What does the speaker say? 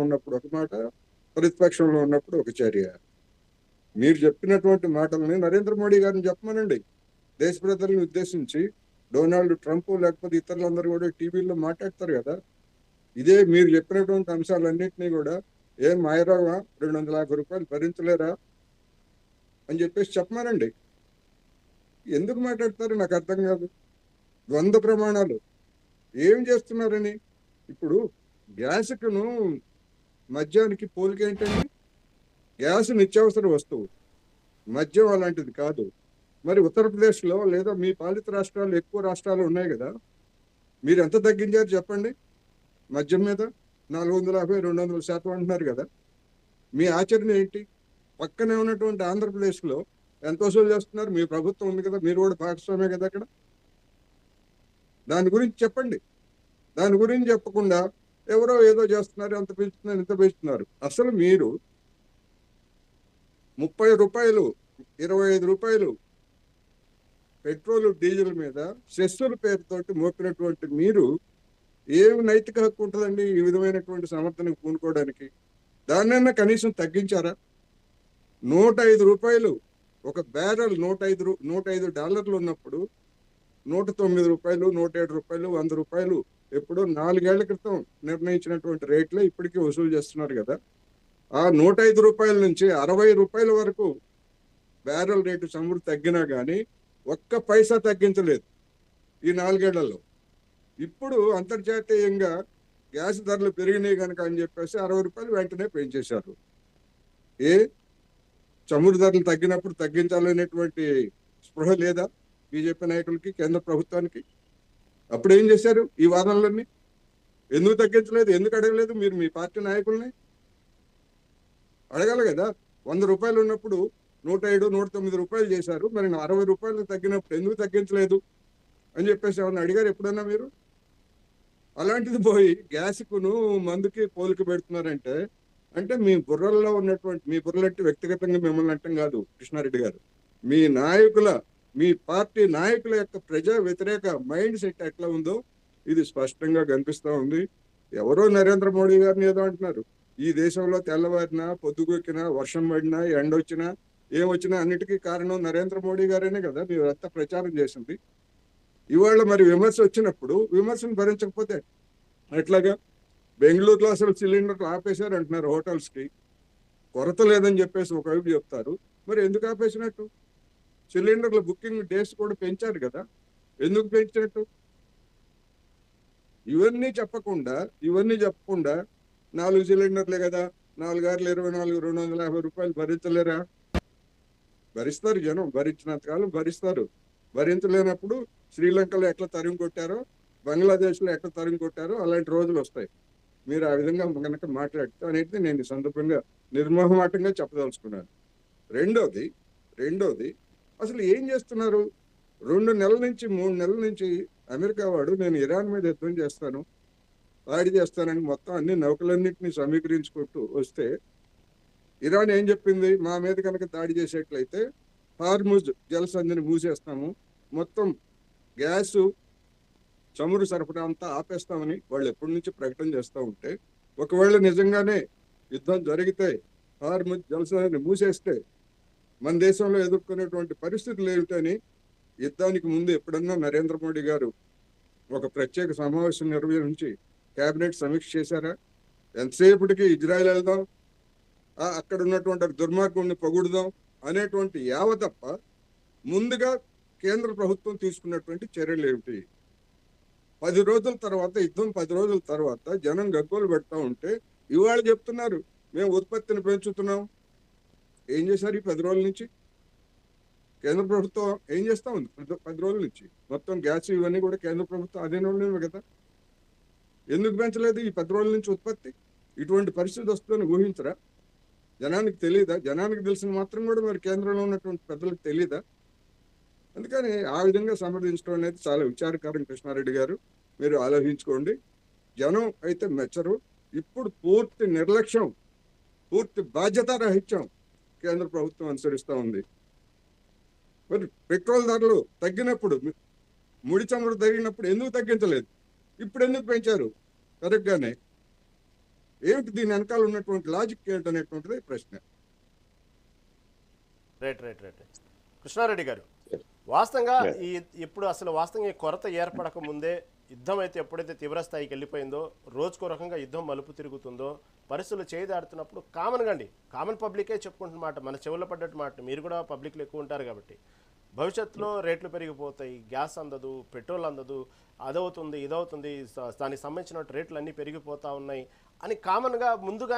ఉన్నప్పుడు ఒక మాట, ప్రతిపక్షంలో ఉన్నప్పుడు ఒక చర్య. మీరు చెప్పినటువంటి మాటల్ని నరేంద్ర మోడీ గారిని చెప్పమనండి. దేశ ప్రజలను ఉద్దేశించి డొనాల్డ్ ట్రంప్ లేకపోతే ఇతరులందరూ కూడా టీవీల్లో మాట్లాడతారు కదా. ఇదే మీరు చెప్పినటువంటి అంశాలన్నింటినీ కూడా ఏం మాయరావా, 250 రూపాయలు భరించలేరా అని చెప్పేసి చెప్పమానండి. ఎందుకు మాట్లాడతారు నాకు అర్థం కాదు. ద్వంద్వ ప్రమాణాలు ఏం చేస్తున్నారని. ఇప్పుడు గ్యాస్కును మద్యానికి పోలిక ఏంటండి? గ్యాస్ నిత్యావసర వస్తువు, మద్యం అలాంటిది కాదు. మరి ఉత్తరప్రదేశ్లో లేదా మీ పాలిత రాష్ట్రాలు, ఎక్కువ రాష్ట్రాలు ఉన్నాయి కదా, మీరు ఎంత తగ్గించారు చెప్పండి మద్యం మీద? 450, 200% అంటున్నారు కదా. మీ ఆచరణ ఏంటి? పక్కనే ఉన్నటువంటి ఆంధ్రప్రదేశ్లో ఎంత వసూలు చేస్తున్నారు? మీ ప్రభుత్వం ఉంది కదా, మీరు కూడా భాగస్వామే కదా అక్కడ. దాని గురించి చెప్పండి. దాని గురించి చెప్పకుండా ఎవరో ఏదో చేస్తున్నారు, ఎంత పెంచుతున్నారు, ఎంత పెంచుతున్నారు. అసలు మీరు 30 రూపాయలు, 25 రూపాయలు పెట్రోల్ డీజిల్ మీద సెస్సుల పేరుతోటి మోపినటువంటి మీరు ఏమి నైతిక హక్కు ఉంటుందండి ఈ విధమైనటువంటి సమర్థనకు పూనుకోవడానికి? దాన్నైనా కనీసం తగ్గించారా? 105 రూపాయలు ఒక బ్యారెల్, 105 డాలర్లు ఉన్నప్పుడు 109 రూపాయలు, 107 రూపాయలు, 100 రూపాయలు ఎప్పుడో 4 ఏళ్ల క్రితం నిర్ణయించినటువంటి రేట్లే ఇప్పటికీ వసూలు చేస్తున్నారు కదా. ఆ 105 రూపాయల నుంచి 60 రూపాయల వరకు బ్యారెల్ రేటు చమురు తగ్గినా కానీ ఒక్క పైసా తగ్గించలేదు ఈ 4 ఏళ్లలో. ఇప్పుడు అంతర్జాతీయంగా గ్యాస్ ధరలు పెరిగినాయి కనుక అని చెప్పేసి 60 రూపాయలు వెంటనే పెంచేశారు. ఏ చమురు ధరలు తగ్గినప్పుడు తగ్గించాలనేటువంటి స్పృహ లేదా బీజేపీ నాయకులకి, కేంద్ర ప్రభుత్వానికి? అప్పుడు ఏం చేశారు? ఈ వాదనలన్నీ ఎందుకు తగ్గించలేదు, ఎందుకు అడగలేదు? మీరు మీ పార్టీ నాయకుల్ని అడగాలి కదా. 100 రూపాయలు ఉన్నప్పుడు 107, 109 రూపాయలు చేశారు. మరి 60 రూపాయలు తగ్గినప్పుడు ఎందుకు తగ్గించలేదు అని చెప్పేసి ఏమన్నా అడిగారు ఎప్పుడన్నా మీరు? అలాంటిది పోయి గ్యాస్కును మందుకి పోలిక పెడుతున్నారంటే, అంటే మీ బుర్రల్లో ఉన్నటువంటి, మీ బుర్రలంటే వ్యక్తిగతంగా మిమ్మల్ని అంటాం కాదు కృష్ణారెడ్డి గారు, మీ నాయకుల, మీ పార్టీ నాయకుల యొక్క ప్రజా వ్యతిరేక మైండ్ సెట్ ఎట్లా ఉందో ఇది స్పష్టంగా కనిపిస్తూ ఉంది. ఎవరో నరేంద్ర మోడీ గారిని ఏదో అంటున్నారు. ఈ దేశంలో తెల్లవారినా, పొద్దుగొక్కినా, వర్షం పడినా, ఎండొచ్చినా, ఏమొచ్చినా అన్నిటికీ కారణం నరేంద్ర మోడీ గారేనే కదా మీరు అంత ప్రచారం చేసింది. ఇవాళ మరి విమర్శ వచ్చినప్పుడు విమర్శను భరించకపోతే ఎట్లాగా? బెంగళూరులో అసలు సిలిండర్లు ఆపేశారు అంటున్నారు హోటల్స్కి. కొరత లేదని చెప్పేసి ఒకవైపు చెప్తారు. మరి ఎందుకు ఆపేసినట్టు? సిలిండర్ల బుకింగ్ డేస్ కూడా పెంచారు కదా, ఎందుకు పెంచినట్టు? ఇవన్నీ చెప్పకుండా 4 సిలిండర్లే కదా, 4 24, 250 రూపాయలు భరించలేరా? భరిస్తారు జనం, భరించినంతకాలం భరిస్తారు. భరించలేనప్పుడు శ్రీలంకలో ఎట్లా తరిమి కొట్టారో, బంగ్లాదేశ్లో ఎట్లా తరిమి కొట్టారో అలాంటి రోజులు వస్తాయి. మీరు ఆ విధంగా కనుక మాట్లాడితే అనేది నేను ఈ సందర్భంగా నిర్మోహమాటంగా చెప్పదలుచుకున్నాను. రెండోది అసలు ఏం చేస్తున్నారు? 2 నెలల నుంచి 3 నెలల నుంచి అమెరికా వాడు నేను ఇరాన్ మీద యుద్ధం చేస్తాను, దాడి చేస్తానని మొత్తం అన్ని నౌకలన్నింటినీ సమీకరించుకుంటూ వస్తే, ఇరాన్ ఏం చెప్పింది? మా మీద కనుక దాడి చేసేట్లయితే హార్ముజ్ జలసంధిని మూసేస్తాము, మొత్తం గ్యాసు, చమురు సరఫరా అంతా ఆపేస్తామని వాళ్ళు ఎప్పటి నుంచి ప్రకటన చేస్తూ ఉంటే, ఒకవేళ నిజంగానే యుద్ధం జరిగితే, హార్ముజ్ జలసంధిని మూసేస్తే మన దేశంలో ఎదుర్కొనేటువంటి పరిస్థితులు ఏమిటని యుద్ధానికి ముందు ఎప్పుడన్నా నరేంద్ర మోడీ గారు ఒక ప్రత్యేక సమావేశం నిర్వహించి కేబినెట్ సమీక్ష చేశారా? ఎంతసేపటికి ఇజ్రాయెల్ వెళ్దాం, అక్కడ ఉన్నటువంటి దుర్మార్గుడిని పొగుడుదాం అనేటువంటి యావ తప్ప ముందుగా కేంద్ర ప్రభుత్వం తీసుకున్నటువంటి చర్యలు ఏమిటి? 10 రోజుల తర్వాత, యుద్ధం 10 రోజుల తర్వాత జనం గగ్గోలు పెడతా ఉంటే ఇవాళ చెప్తున్నారు మేము ఉత్పత్తిని పెంచుతున్నాం. ఏం చేశారు ఈ 10 రోజుల నుంచి? కేంద్ర ప్రభుత్వం ఏం చేస్తా ఉంది 10 రోజుల నుంచి? మొత్తం గ్యాస్ ఇవన్నీ కూడా కేంద్ర ప్రభుత్వం అధీనంలోనే కదా. ఎందుకు పెంచలేదు ఈ 10 రోజుల నుంచి ఉత్పత్తి? ఇటువంటి పరిస్థితి వస్తుందని ఊహించరా? జనానికి తెలియదా? జనానికి తెలిసిన మాత్రం కూడా మరి కేంద్రంలో ఉన్నటువంటి పెద్దలకు తెలియదా? అందుకని ఆ విధంగా సమర్థించడం అనేది చాలా విచారకరం కృష్ణారెడ్డి గారు. మీరు ఆలోచించుకోండి. జనం అయితే మెచ్చరు. ఇప్పుడు పూర్తి నిర్లక్ష్యం, పూర్తి బాధ్యత రహిత్యం కేంద్ర ప్రభుత్వం అనుసరిస్తూ ఉంది. మరి పెట్రోల్ ధరలు తగ్గినప్పుడు, ముడి చమురు తగ్గినప్పుడు ఎందుకు తగ్గించలేదు? ఇప్పుడు ఎందుకు పెంచారు? కరెక్ట్గానే ఏమిటి దీని వెనకాల ఉన్నటువంటి లాజిక్ ఏంటనేటువంటిది ప్రశ్న. రైట్ రైట్ రైట్ కృష్ణారెడ్డి గారు, వాస్తవంగా ఈ ఇప్పుడు అసలు వాస్తవంగా ఈ కొరత ఏర్పడక ముందే యుద్ధం అయితే ఎప్పుడైతే తీవ్రస్థాయికి వెళ్ళిపోయిందో, రోజుకో రకంగా యుద్ధం మలుపు తిరుగుతుందో, పరిస్థితులు చేదాడుతున్నప్పుడు కామన్గా అండి, కామన్ పబ్లికే చెప్పుకుంటున్నమాట, మన చెవుల్లో పడ్డట్టు మాట, మీరు కూడా పబ్లిక్లో ఎక్కువ ఉంటారు కాబట్టి, భవిష్యత్తులో రేట్లు పెరిగిపోతాయి, గ్యాస్ అందదు, పెట్రోల్ అందదు, అదవుతుంది ఇదవుతుంది, దానికి సంబంధించిన రేట్లు అన్నీ పెరిగిపోతూ ఉన్నాయి అని కామన్గా ముందుగా